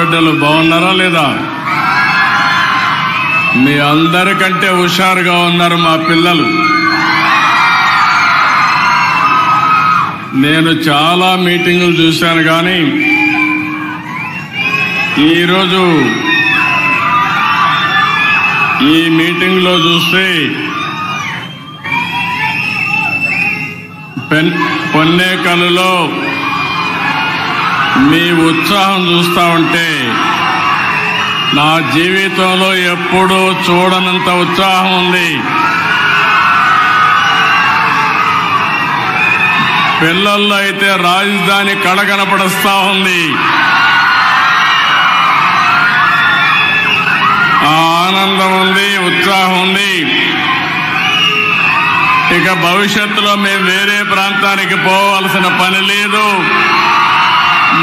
ఆడబిడ్డలు బాగున్నారా లేదా? మీ అందరికంటే హుషారుగా ఉన్నారు మా పిల్లలు. నేను చాలా మీటింగులు చూశాను, కానీ ఈరోజు ఈ మీటింగ్లో చూస్తే పొన్నేకల్లో మీ ఉత్సాహం చూస్తా ఉంటే నా జీవితంలో ఎప్పుడూ చూడనంత ఉత్సాహం ఉంది. పిల్లల్లో అయితే రాజధాని కళ కనపడుస్తా ఉంది. ఆ ఆనందం ఉంది, ఉత్సాహం ఉంది. ఇక భవిష్యత్తులో మేము వేరే ప్రాంతానికి పోవాల్సిన పని లేదు.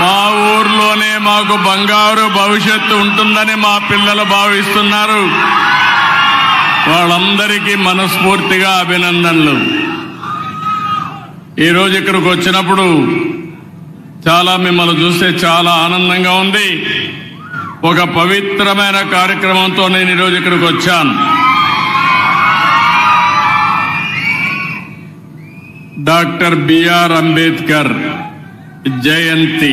మా ఊర్లోనే మాకు బంగారు భవిష్యత్తు ఉంటుందని మా పిల్లలు భావిస్తున్నారు. వాళ్ళందరికీ మనస్ఫూర్తిగా అభినందనలు. ఈరోజు ఇక్కడికి వచ్చినప్పుడు చాలా మిమ్మల్ని చూస్తే చాలా ఆనందంగా ఉంది. ఒక పవిత్రమైన కార్యక్రమంతో నేను ఈరోజు ఇక్కడికి వచ్చాను. డాక్టర్ బిఆర్ అంబేద్కర్ జయంతి,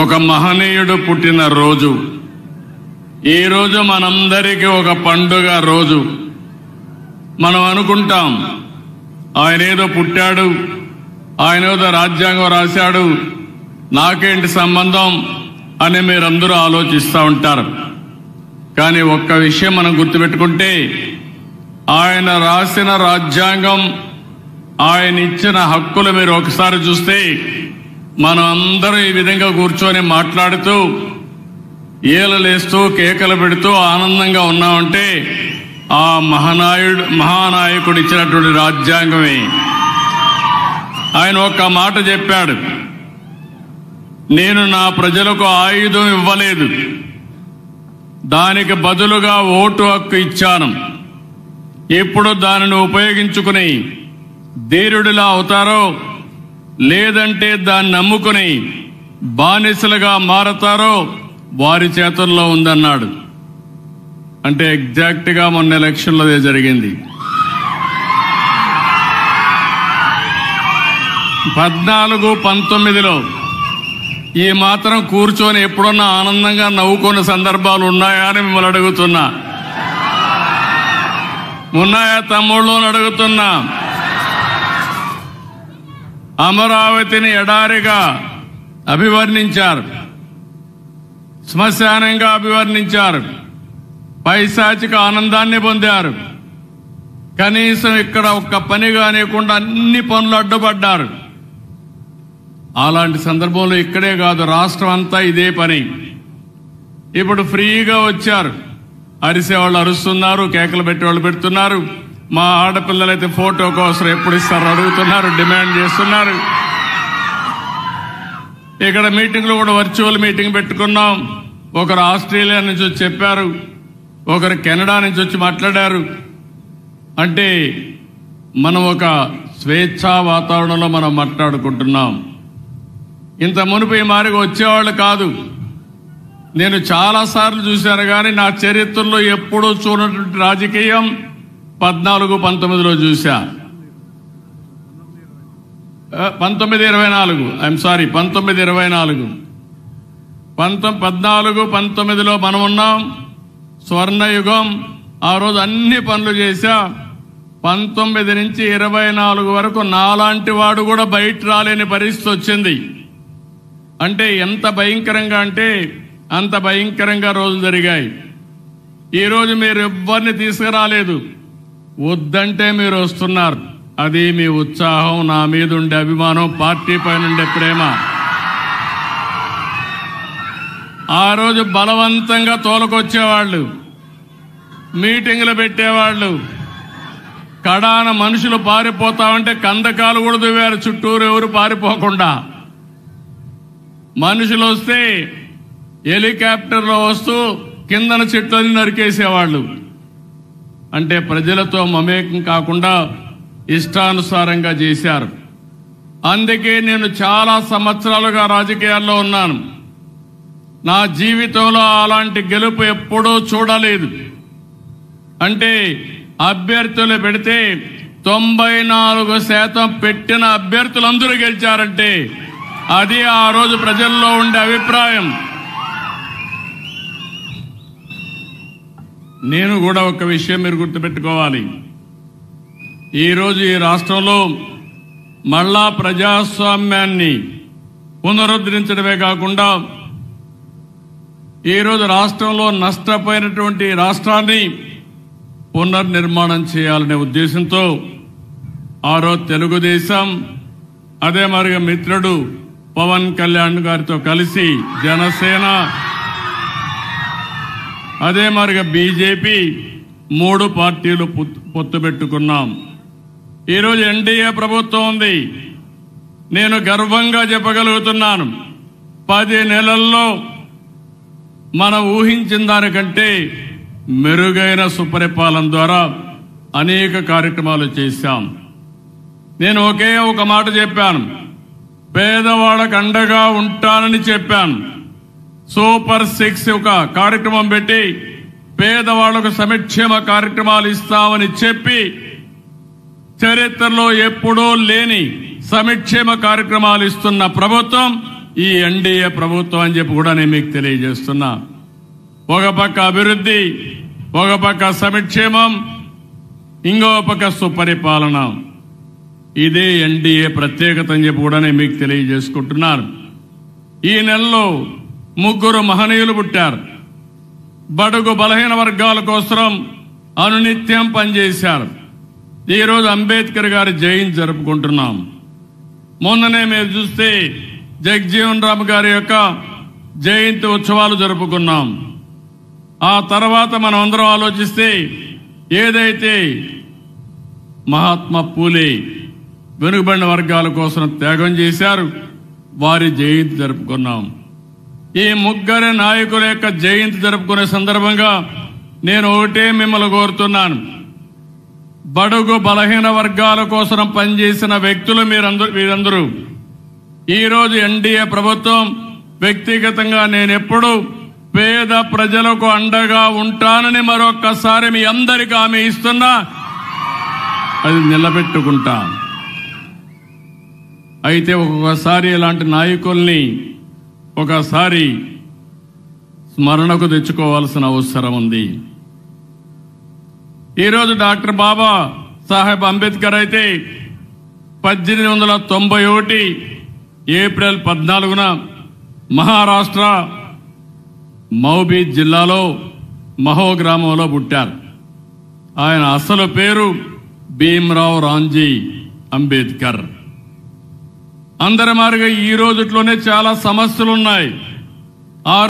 ఒక మహనీయుడు పుట్టిన రోజు. ఈ రోజు మనందరికీ ఒక పండుగ రోజు. మనం అనుకుంటాం ఆయన ఏదో పుట్టాడు, ఆయన ఏదో రాజ్యాంగం రాశాడు, నాకేంటి సంబంధం అని మీరందరూ ఆలోచిస్తూ ఉంటారు. కానీ ఒక్క విషయం మనం గుర్తుపెట్టుకుంటే, ఆయన రాసిన రాజ్యాంగం, ఆయన ఇచ్చిన హక్కులు మీరు ఒకసారి చూస్తే, మనం అందరూ ఈ విధంగా కూర్చొని మాట్లాడుతూ ఏలలేస్తూ కేకలు పెడుతూ ఆనందంగా ఉన్నామంటే ఆ మహానాయకుడు ఇచ్చినటువంటి రాజ్యాంగమే. ఆయన ఒక్క మాట చెప్పాడు, నేను నా ప్రజలకు ఆయుధం ఇవ్వలేదు, దానికి బదులుగా ఓటు హక్కు ఇచ్చాను. ఎప్పుడు దానిని ఉపయోగించుకుని ధీరుడిలా అవుతారో, లేదంటే దాన్ని నమ్ముకుని బానిసలుగా మారతారో వారి చేతుల్లో ఉందన్నాడు. అంటే ఎగ్జాక్ట్ గా మొన్న ఎలక్షన్లో జరిగింది. 14-19లో ఈ మాత్రం కూర్చొని ఎప్పుడన్నా ఆనందంగా నవ్వుకున్న సందర్భాలు ఉన్నాయా అని మిమ్మల్ని అడుగుతున్నా. ఉన్నాయా తమ్ముళ్ళు అని అడుగుతున్నా. అమరావతిని ఎడారిగా అభివర్ణించారు, శ్మశానంగా అభివర్ణించారు, పైశాచిక ఆనందాన్ని పొందారు. కనీసం ఇక్కడ ఒక్క పని కానివ్వకుండా అన్ని పనులు అడ్డుపడ్డారు. అలాంటి సందర్భంలో ఇక్కడే కాదు, రాష్ట్రం అంతా ఇదే పని. ఇప్పుడు ఫ్రీగా వచ్చారు, అరిసేవాళ్ళు అరుస్తున్నారు, కేకలు పెట్టేవాళ్ళు పెడుతున్నారు. మా ఆడపిల్లలైతే ఫోటో కోసం ఎప్పుడు ఇస్తారు అడుగుతున్నారు, డిమాండ్ చేస్తున్నారు. ఇక్కడ మీటింగ్లు కూడా వర్చువల్ మీటింగ్ పెట్టుకున్నాం. ఒకరు ఆస్ట్రేలియా నుంచి వచ్చి చెప్పారు, ఒకరు కెనడా నుంచి వచ్చి మాట్లాడారు. అంటే మనం ఒక స్వేచ్ఛా వాతావరణంలో మనం మాట్లాడుకుంటున్నాం. ఇంత మునుపు ఈ మారిగా వచ్చేవాళ్ళు కాదు. నేను చాలాసార్లు చూశాను, కానీ నా చరిత్రలో ఎప్పుడూ చూడనటువంటి రాజకీయం 14-19లో చూశా. 1924 ఐఎమ్ సారీ 1924 14-19లో మనం ఉన్నాం. స్వర్ణయుగం. ఆ రోజు అన్ని పనులు చేశా. 19 నుంచి 24 వరకు నాలాంటి వాడు కూడా బయట రాలేని పరిస్థితి వచ్చింది. అంటే ఎంత భయంకరంగా అంటే అంత భయంకరంగా రోజులు జరిగాయి. ఈరోజు మీరు ఎవ్వరిని తీసుకురాలేదు, వద్దంటే మీరు వస్తున్నారు. అది మీ ఉత్సాహం, నా మీద ఉండే అభిమానం, పార్టీ పైన ఉండే ప్రేమ. ఆ రోజు బలవంతంగా తోలుకొచ్చేవాళ్ళు, మీటింగులు పెట్టేవాళ్ళు. కడాన మనుషులు పారిపోతామంటే కందకాలు కూడా దువ్వారు చుట్టూరు, ఎవరు పారిపోకుండా. మనుషులు వస్తే హెలికాప్టర్లో వస్తూ కిందన చెట్లని నరికేసేవాళ్ళు. అంటే ప్రజలతో మమేకం కాకుండా ఇష్టానుసారంగా చేశారు. అందుకే నేను చాలా సంవత్సరాలుగా రాజకీయాల్లో ఉన్నాను. నా జీవితంలో అలాంటి గెలుపు ఎప్పుడూ చూడలేదు. అంటే అభ్యర్థులు పెడితే 94% పెట్టిన అభ్యర్థులందరూ గెలిచారంటే అది ఆ రోజు ప్రజల్లో ఉండే అభిప్రాయం. నేను కూడా ఒక విషయం మీరు గుర్తుపెట్టుకోవాలి. ఈరోజు ఈ రాష్ట్రంలో మళ్ళా ప్రజాస్వామ్యాన్ని పునరుద్ధరించడమే కాకుండా ఈరోజు రాష్ట్రంలో నష్టపోయినటువంటి రాష్ట్రాన్ని పునర్నిర్మాణం చేయాలనే ఉద్దేశంతో ఆ రోజు తెలుగుదేశం, అదే మరిగా మిత్రుడు పవన్ కళ్యాణ్ గారితో కలిసి జనసేన, అదే మరిగా బీజేపీ 3 పార్టీలు పొత్తు పెట్టుకున్నాం. ఈరోజు ఎన్డీఏ ప్రభుత్వం ఉంది. నేను గర్వంగా చెప్పగలుగుతున్నాను, 10 నెలల్లో మనం ఊహించిన దానికంటే మెరుగైన సుపరిపాలన ద్వారా అనేక కార్యక్రమాలు చేశాం. నేను ఒకే ఒక మాట చెప్పాను, పేదవాళ్ళకు అండగా ఉంటానని చెప్పాను. సూపర్ 6 ఒక కార్యక్రమం పెట్టి పేదవాళ్లకు సంక్షేమ కార్యక్రమాలు ఇస్తామని చెప్పి చరిత్రలో ఎప్పుడూ లేని సంక్షేమ కార్యక్రమాలు ఇస్తున్న ప్రభుత్వం ఈ ఎన్డీఏ ప్రభుత్వం అని చెప్పి కూడా నేను మీకు తెలియజేస్తున్నా. ఒక పక్క అభివృద్ధి, ఒక పక్క సంక్షేమం, ఇంకో పక్క సుపరిపాలన. ఇదే ఎన్డీఏ ప్రత్యేకత అని చెప్పి కూడా నేను మీకు తెలియజేసుకుంటున్నాను. ఈ నెలలో 3 మహనీయులు పుట్టారు. బడుగు బలహీన వర్గాల కోసం అనునిత్యం పనిచేశారు. ఈరోజు అంబేద్కర్ గారి జయంతి జరుపుకుంటున్నాం. మొన్ననే మీరు చూస్తే జగజీవన్ రామ్ గారి యొక్క జయంతి ఉత్సవాలు జరుపుకున్నాం. ఆ తర్వాత మనం అందరం ఆలోచిస్తే ఏదైతే మహాత్మా పూలే వెనుకబడిన వర్గాల కోసం త్యాగం చేశారు, వారి జయంతి జరుపుకున్నాం. ఈ 3 నాయకుల యొక్క జయంతి జరుపుకునే సందర్భంగా నేను ఒకటే మిమ్మల్ని కోరుతున్నాను, బడుగు బలహీన వర్గాల కోసం పనిచేసిన వ్యక్తులు మీరందరూ ఈరోజు ఎన్డీఏ ప్రభుత్వం, వ్యక్తిగతంగా నేను ఎప్పుడు పేద ప్రజలకు అండగా ఉంటానని మరొక్కసారి మీ అందరికీ హామీ ఇస్తున్నా, అది నిలబెట్టుకుంటా. అయితే ఒక్కొక్కసారి ఇలాంటి నాయకుల్ని ఒకసారి స్మరణకు తెచ్చుకోవాల్సిన అవసరం ఉంది. ఈరోజు డాక్టర్ బాబా సాహెబ్ అంబేద్కర్ అయితే 1891 ఏప్రిల్ 14న మహారాష్ట్ర మౌబీ జిల్లాలో మహో గ్రామంలో పుట్టారు. ఆయన అసలు పేరు భీమ్రావ్ రాంజీ అంబేద్కర్. అందరి మాదిరిగా ఈ రోజుట్లోనే చాలా సమస్యలున్నాయి.